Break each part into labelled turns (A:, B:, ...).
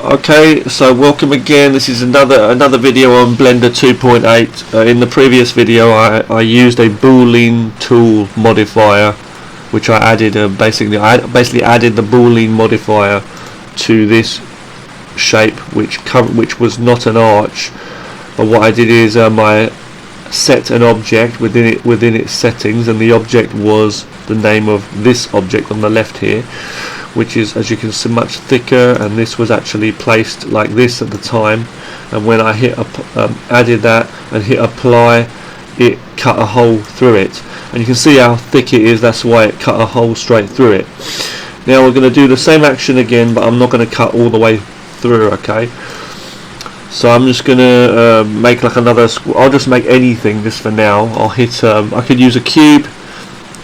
A: Okay, so welcome again. This is another video on Blender 2.8. In the previous video I used a boolean tool modifier, which I added basically added the boolean modifier to this shape, which was not an arch. But what I did is I set an object within its settings, and the object was the name of this object on the left here, which is, as you can see, much thicker, and this was actually placed like this at the time, and when I added that and hit apply, it cut a hole through it, and you can see how thick it is. That's why it cut a hole straight through it. Now we're going to do the same action again, but I'm not going to cut all the way through. Okay, so I'm just going to make like another I'll just make anything just for now. I'll hit I could use a cube,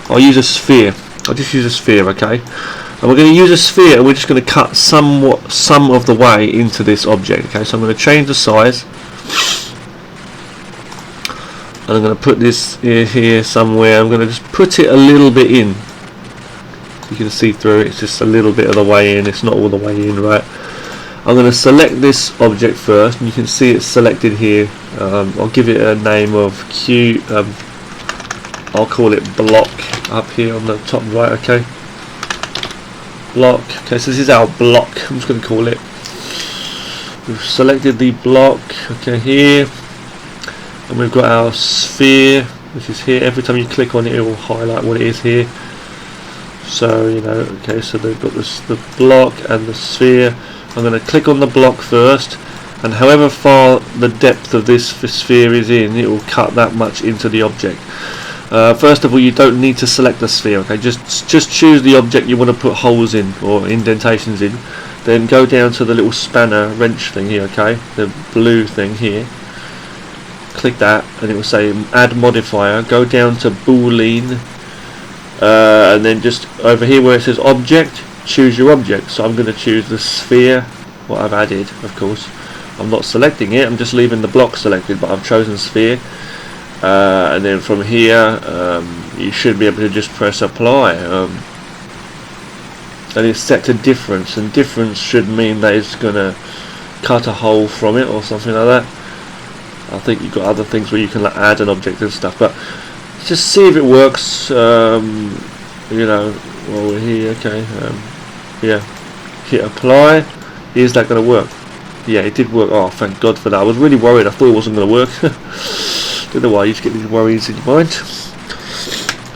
A: I'll use a sphere, I'll just use a sphere. Okay, and we're going to use a sphere, and we're just going to cut some of the way into this object. Okay, so I'm going to change the size, and I'm going to put this here somewhere. I'm going to just put it a little bit in. You can see through it, it's just a little bit of the way in, it's not all the way in, right? I'm going to select this object first, and you can see it's selected here. I'll give it a name of Q, I'll call it block up here on the top right. Okay, block. Okay, so this is our block, I'm just going to call it. We've selected the block, okay, here, and we've got our sphere, which is here. Every time you click on it, it will highlight what it is here. So you know, okay, so they've got the block and the sphere. I'm going to click on the block first, and however far the depth of this sphere is in, it will cut that much into the object. First of all, you don't need to select the sphere. Okay, just choose the object you want to put holes in or indentations in. Then go down to the little spanner wrench thing here. Okay, the blue thing here. Click that, and it will say add modifier. Go down to boolean, and then just over here where it says object, choose your object. So I'm going to choose the sphere, what I've added. Of course, I'm not selecting it, I'm just leaving the block selected, but I've chosen sphere. And then from here you should be able to just press apply, and it's set to difference, and difference should mean that it's going to cut a hole from it or something like that. I think you've got other things where you can like add an object and stuff, but just see if it works. You know, while we're here. Okay, yeah, hit apply. Is that going to work? Yeah, it did work. Oh, thank God for that. I was really worried, I thought it wasn't going to work. Don't know why you just get these worries in your mind.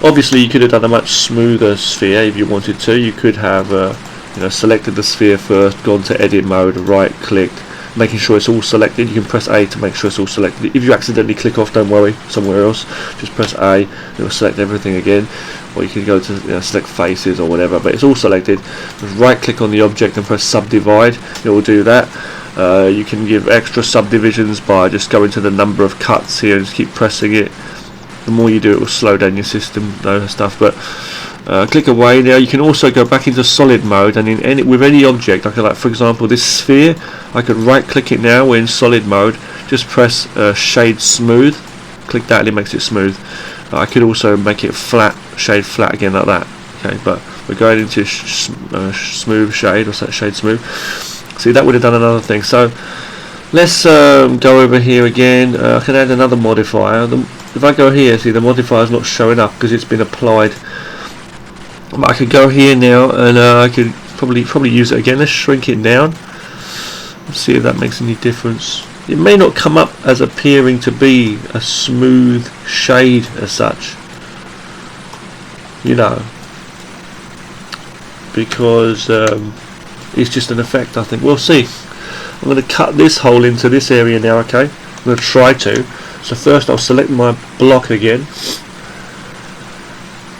A: Obviously you could have done a much smoother sphere if you wanted to. You could have you know, selected the sphere first, gone to edit mode, right clicked, making sure it's all selected. You can press A to make sure it's all selected. If you accidentally click off, don't worry, somewhere else, just press A, it will select everything again. Or you can go to, you know, select faces or whatever, but it's all selected. Just right click on the object and press subdivide, it will do that. You can give extra subdivisions by just going to the number of cuts here and just keep pressing it. The more you do, it will slow down your system, stuff. But click away. Now you can also go back into solid mode, and with any object, I could, like for example this sphere, I could right click it now. We're in solid mode, just press shade smooth, click that and it makes it smooth. I could also make it flat, shade flat again like that. Okay, but we're going into smooth shade, or shade smooth. See, that would have done another thing. So let's go over here again. I can add another modifier. If I go here, see the modifier is not showing up because it's been applied. But I could go here now, and I could probably use it again. Let's shrink it down. Let's see if that makes any difference. It may not come up as appearing to be a smooth shade as such, you know, because it's just an effect, I think. We'll see. I'm going to cut this hole into this area now. Okay, I'm going to try to. So first I'll select my block again,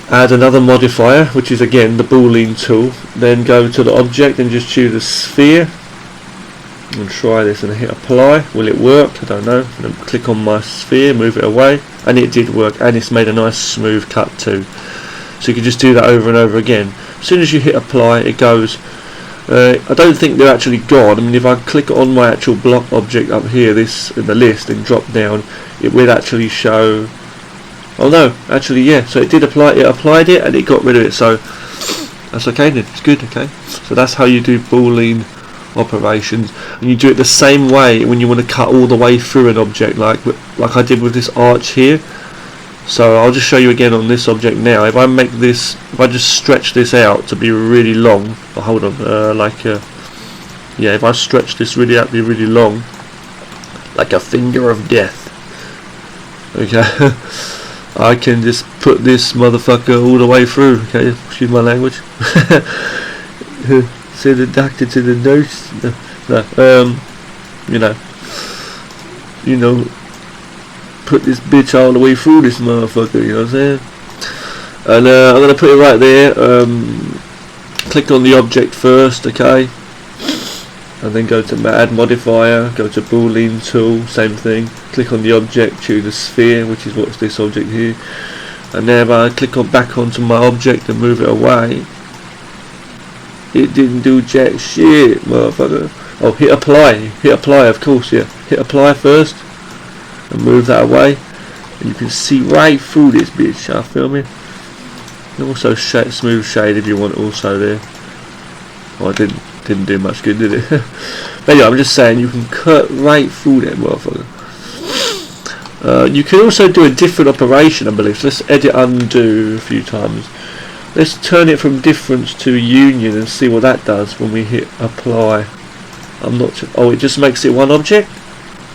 A: add another modifier, which is again the boolean tool, then go to the object and just choose a sphere and try this and hit apply. Will it work? I don't know. And then click on my sphere, move it away, and it did work, and it's made a nice smooth cut too. So you can just do that over and over again. As soon as you hit apply, it goes. I don't think they're actually gone. I mean, if I click on my actual block object up here, this in the list, and drop down, it will actually show. Oh no, actually, yeah. So it did apply. It applied it, and it got rid of it. So that's okay then. It's good. Okay. So that's how you do boolean operations, and you do it the same way when you want to cut all the way through an object, like I did with this arch here. So I'll just show you again on this object now. If I make this, if I just stretch this out to be really long, hold on, yeah, if I stretch this really out to be really long, like a finger of death, okay, I can just put this motherfucker all the way through, okay, excuse my language. Send the doctor to the nurse. You know, put this bitch all the way through this motherfucker, you know what I'm saying? And I'm going to put it right there. Click on the object first, okay, and then go to add modifier, go to boolean tool, same thing, click on the object, choose the sphere, which is what's this object here, and then if I click on back onto my object and move it away, it didn't do jack shit, motherfucker. Oh, hit apply, of course, yeah, hit apply first and move that away, and you can see right through this bitch, I feel me. And also smooth shade if you want also there. Oh, I didn't do much good, did it? But anyway, I'm just saying you can cut right through that motherfucker. You can also do a different operation, I believe. So let's edit undo a few times. Let's turn it from difference to union and see what that does when we hit apply. I'm not sure. Oh, it just makes it one object?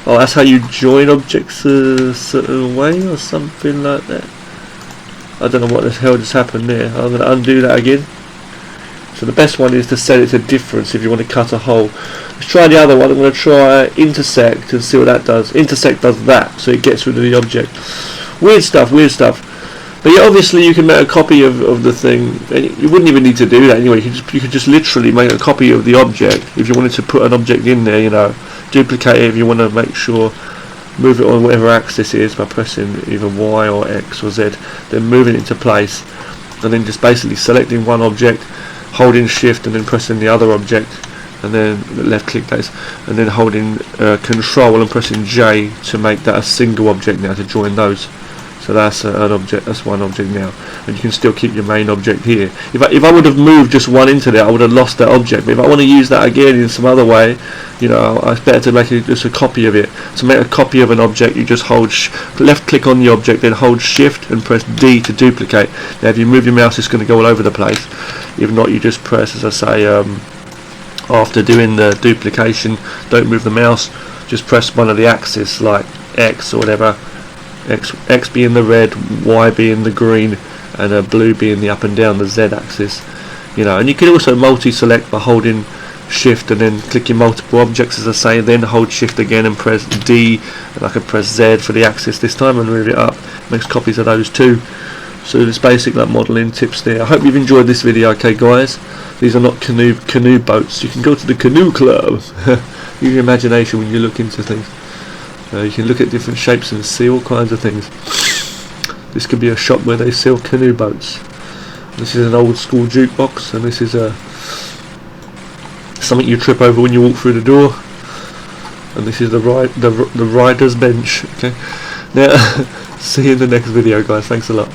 A: Oh, that's how you join objects a certain way or something like that. I don't know what the hell just happened there. I'm going to undo that again. So the best one is to set it to difference if you want to cut a hole. Let's try the other one. I'm going to try intersect and see what that does. Intersect does that, so it gets rid of the object. Weird stuff, weird stuff. But yeah, obviously you can make a copy of the thing. You wouldn't even need to do that anyway. You could just literally make a copy of the object if you wanted to put an object in there, you know. Duplicate it if you want to make sure. Move it on whatever axis it is by pressing either Y or X or Z, then moving it into place, and then just basically selecting one object, holding shift and then pressing the other object, and then left click that, and then holding control and pressing J to make that a single object now, to join those. So that's an object, that's one object now, and you can still keep your main object here. If I would have moved just one into there, I would have lost that object. But if I want to use that again in some other way, you know, it's better to make just a copy of it. To make a copy of an object, you just hold left click on the object, then hold shift and press D to duplicate. Now if you move your mouse, it's going to go all over the place. If not, you just press, as I say, after doing the duplication, don't move the mouse, just press one of the axes like X or whatever. X being the red, Y being the green, and blue being the up and down, the Z axis. You know, and you can also multi-select by holding shift and then clicking multiple objects, as I say, then hold shift again and press D, and I can press Z for the axis this time and move it up. Makes copies of those too. So there's basic like modelling tips there. I hope you've enjoyed this video, okay guys. These are not canoe boats. You can go to the canoe club. Use your imagination when you look into things. You can look at different shapes and see all kinds of things. This could be a shop where they sell canoe boats. This is an old school jukebox, and this is something you trip over when you walk through the door. And this is the rider's bench. Okay. Now, see you in the next video, guys. Thanks a lot.